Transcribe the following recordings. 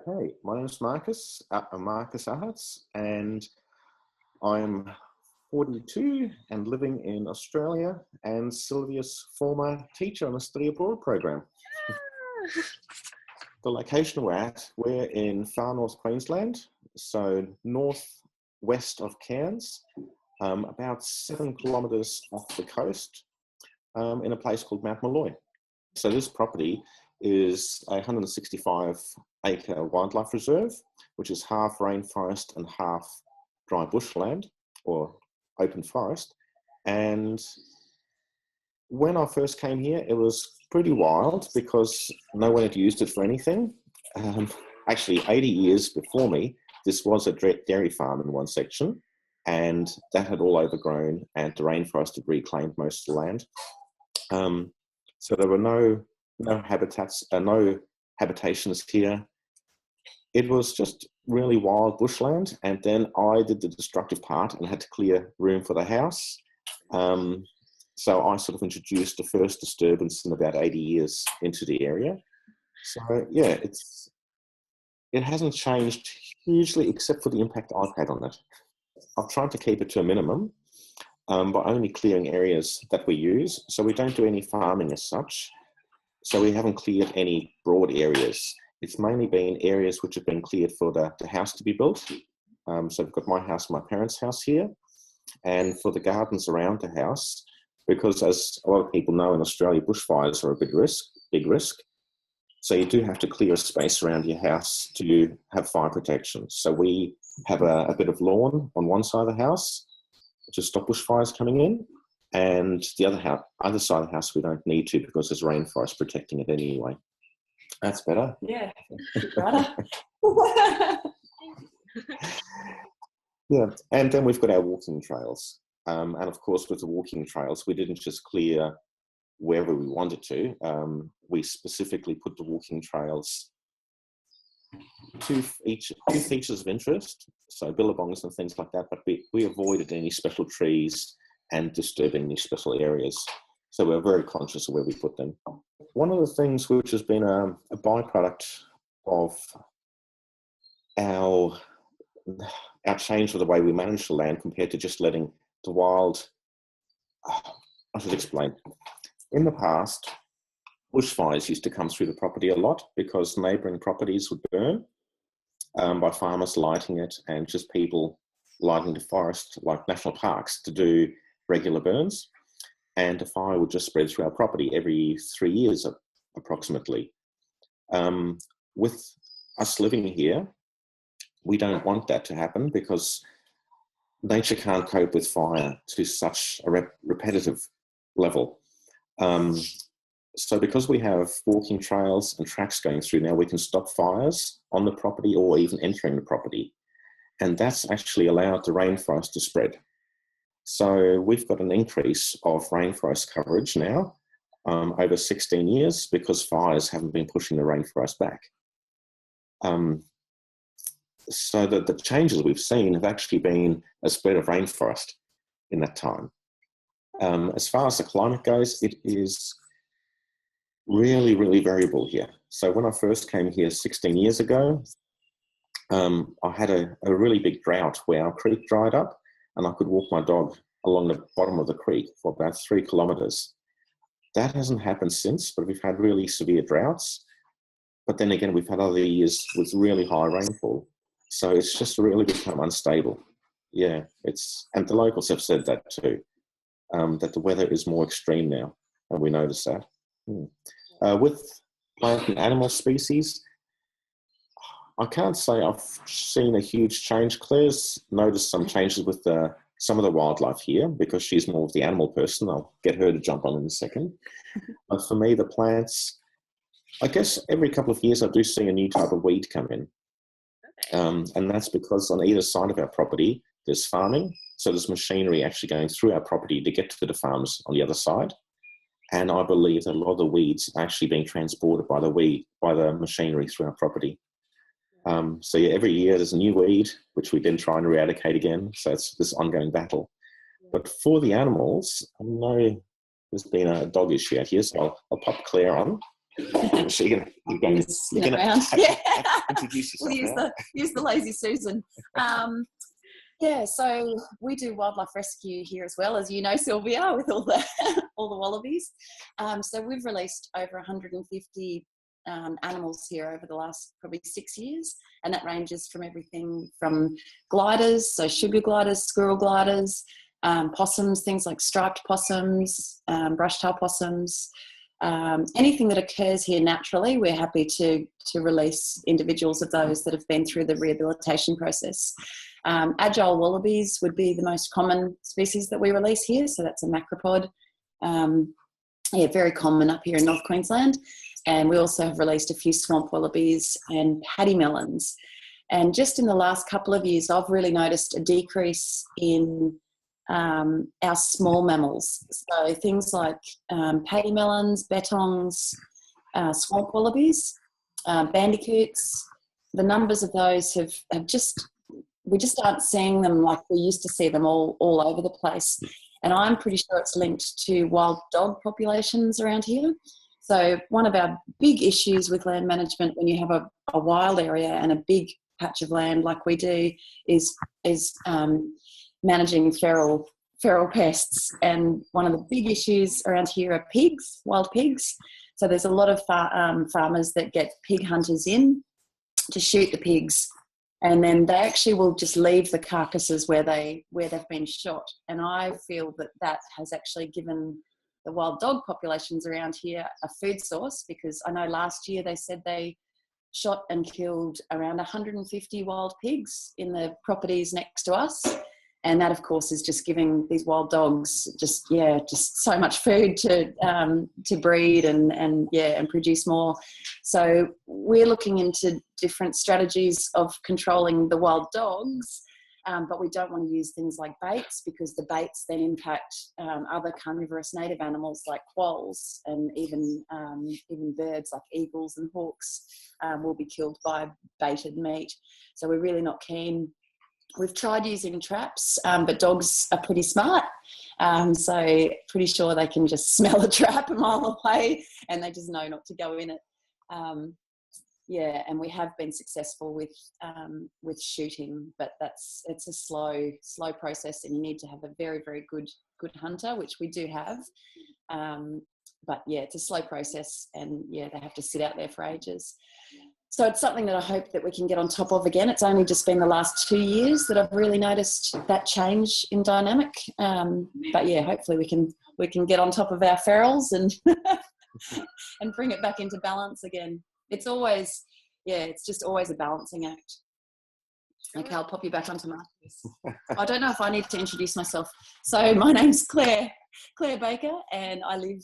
Okay, my name is Marcus, Marcus Achatz, and I'm 42 and living in Australia, and Sylvia's former teacher on the study abroad program. The location we're in far north Queensland, so northwest of Cairns, about 7 kilometres off the coast, in a place called Mount Molloy. So this property is a 165-acre wildlife reserve, which is half rainforest and half dry bushland or open forest. And when I first came here, it was pretty wild because no one had used it for anything. Actually, 80 years before me, this was a dairy farm in one section, and that had all overgrown, and the rainforest had reclaimed most of the land. So there were no habitations here. It was just really wild bushland, and then I did the destructive part and had to clear room for the house. So I sort of introduced the first disturbance in about 80 years into the area. So yeah, it hasn't changed hugely except for the impact I've had on it. I've tried to keep it to a minimum by only clearing areas that we use. So we don't do any farming as such. So we haven't cleared any broad areas. It's mainly been areas which have been cleared for the house to be built. So I've got my house, my parents' house here, and for the gardens around the house, because as a lot of people know in Australia, bushfires are a big risk. So you do have to clear a space around your house to have fire protection. So we have a bit of lawn on one side of the house to stop bushfires coming in. And the other side of the house, we don't need to because there's rainforest protecting it anyway. That's better. Yeah, better. Yeah, and then we've got our walking trails. And of course, with the walking trails, we didn't just clear wherever we wanted to. We specifically put the walking trails to features of interest, so billabongs and things like that, but we avoided any special trees and disturbing any special areas. So we're very conscious of where we put them. One of the things which has been a byproduct of our change of the way we manage the land compared to just letting the wild, I should explain. In the past, bushfires used to come through the property a lot because neighbouring properties would burn by farmers lighting it and just people lighting the forest like national parks to do regular burns. And the fire would just spread through our property every 3 years approximately. With us living here, we don't want that to happen because nature can't cope with fire to such a repetitive level. So because we have walking trails and tracks going through now, we can stop fires on the property or even entering the property. And that's actually allowed the rainforest to spread. So we've got an increase of rainforest coverage now over 16 years because fires haven't been pushing the rainforest back. So that the changes we've seen have actually been a spread of rainforest in that time. As far as the climate goes, it is really, really variable here. So when I first came here 16 years ago, I had a really big drought where our creek dried up and I could walk my dog along the bottom of the creek for about 3 kilometres. That hasn't happened since, but we've had really severe droughts. But then again, we've had other years with really high rainfall. So it's just really become unstable. Yeah, and the locals have said that too, that the weather is more extreme now, and we notice that. With plant and animal species, I can't say I've seen a huge change. Claire's noticed some changes with some of the wildlife here because she's more of the animal person. I'll get her to jump on in a second. But for me, the plants, I guess every couple of years I do see a new type of weed come in. And that's because on either side of our property, there's farming. So there's machinery actually going through our property to get to the farms on the other side. And I believe that a lot of the weeds are actually being transported by the machinery through our property. So yeah, every year there's a new weed, which we then try and eradicate again. So it's this ongoing battle. But for the animals, I know there's been a dog issue out here, so I'll pop Claire on. So you're going to introduce yourself. We'll use the lazy Susan. Yeah, so we do wildlife rescue here as well, as you know, Sylvia, with all the wallabies. So we've released over 150 animals here over the last probably 6 years, and that ranges from everything from gliders, so sugar gliders, squirrel gliders, possums, things like striped possums, brush-tail possums, anything that occurs here naturally. We're happy to release individuals of those that have been through the rehabilitation process. Agile wallabies would be the most common species that we release here, so that's a macropod. Very common up here in North Queensland. And we also have released a few swamp wallabies and paddy melons. And just in the last couple of years, I've really noticed a decrease in our small mammals. So things like paddy melons, bettongs, swamp wallabies, bandicoots. The numbers of those have just, we just aren't seeing them like we used to see them all over the place. And I'm pretty sure it's linked to wild dog populations around here. So one of our big issues with land management when you have a wild area and a big patch of land like we do is managing feral pests. And one of the big issues around here are pigs, wild pigs. So there's a lot of farmers that get pig hunters in to shoot the pigs, and then they actually will just leave the carcasses where they've been shot. And I feel that has actually given the wild dog populations around here a food source, because I know last year they said they shot and killed around 150 wild pigs in the properties next to us. And that, of course, is just giving these wild dogs just so much food to breed and produce more. So we're looking into different strategies of controlling the wild dogs, but we don't want to use things like baits, because the baits then impact other carnivorous native animals like quolls, and even birds like eagles and hawks will be killed by baited meat. So we're really not keen. We've tried using traps, but dogs are pretty smart. So pretty sure they can just smell a trap a mile away and they just know not to go in it. And we have been successful with shooting, but it's a slow process, and you need to have a very, very good hunter, which we do have. But yeah, it's a slow process, and yeah, they have to sit out there for ages. So it's something that I hope that we can get on top of again. It's only just been the last 2 years that I've really noticed that change in dynamic. But yeah, hopefully we can get on top of our ferals and and bring it back into balance again. It's just always a balancing act. Okay, I'll pop you back onto Marcus. I don't know if I need to introduce myself. So my name's Claire Baker, and I live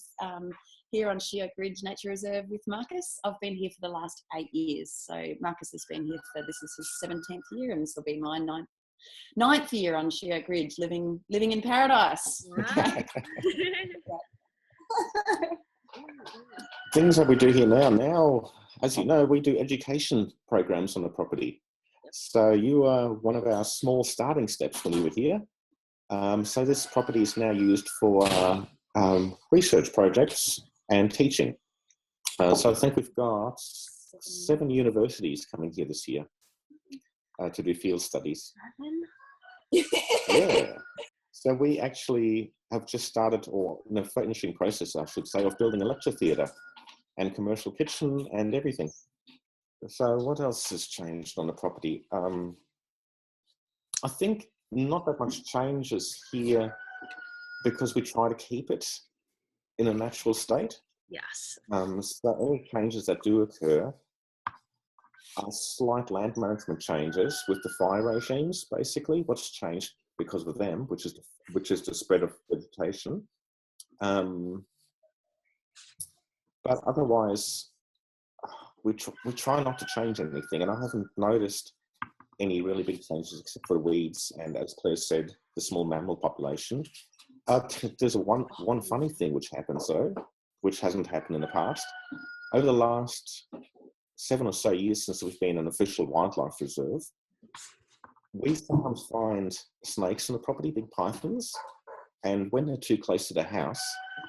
here on Sheoak Ridge Nature Reserve with Marcus. I've been here for the last 8 years. So Marcus has been here this is his 17th year, and this will be my ninth year on Sheoak Ridge, living in paradise. Okay. Things that we do here now, as you know, we do education programs on the property. So you are one of our small starting steps when you were here. So this property is now used for research projects and teaching. So I think we've got 7 universities coming here this year to do field studies. Yeah. So we actually have just started, or in the finishing process, I should say, of building a lecture theatre and commercial kitchen and everything. So what else has changed on the property? I think not that much changes here, because we try to keep it in a natural state. Yes. So any changes that do occur are slight land management changes with the fire regimes. Basically, what's changed because of them, which is the spread of vegetation. But otherwise, we try not to change anything, and I haven't noticed any really big changes except for the weeds and, as Claire said, the small mammal population. There's one funny thing which happens though, which hasn't happened in the past. Over the last 7 or so years since we've been an official wildlife reserve, we sometimes find snakes on the property, big pythons, and when they're too close to the house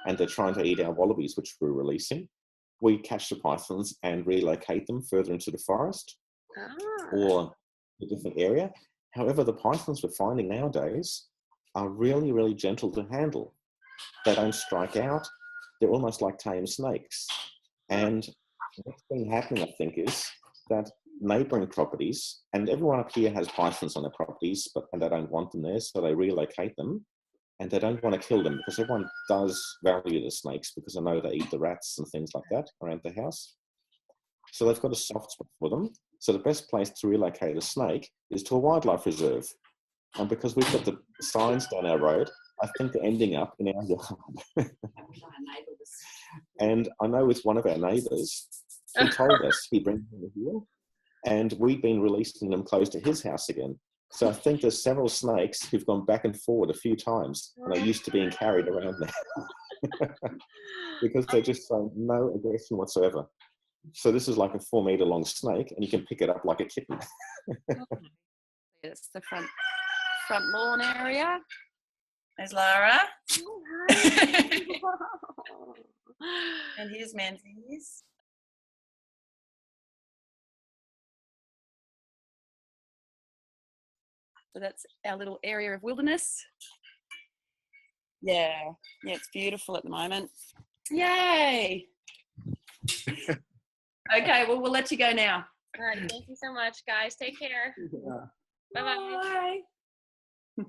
and they're trying to eat our wallabies, which we're releasing, we catch the pythons and relocate them further into the forest or a different area. However, the pythons we're finding nowadays are really, really gentle to handle. They don't strike out. They're almost like tame snakes. And what's been happening, I think, is that neighbouring properties, and everyone up here has pythons on their properties, and they don't want them there, so they relocate them, and they don't want to kill them because everyone does value the snakes because I know they eat the rats and things like that around the house. So they've got a soft spot for them. So the best place to relocate a snake is to a wildlife reserve. And because we've got the signs down our road, I think they're ending up in our yard. And I know with one of our neighbours, he told us he brings them here, and we've been releasing them close to his house again. So I think there's several snakes who've gone back and forward a few times and are used to being carried around there because they're just showing no aggression whatsoever. So this is like a 4-metre long snake, and you can pick it up like a kitten. It's the front lawn area. There's Lara. And here's Menzies. So that's our little area of wilderness. Yeah, it's beautiful at the moment. Yay! Okay, well, we'll let you go now. All right, thank you so much, guys. Take care. Yeah. Bye-bye. Bye.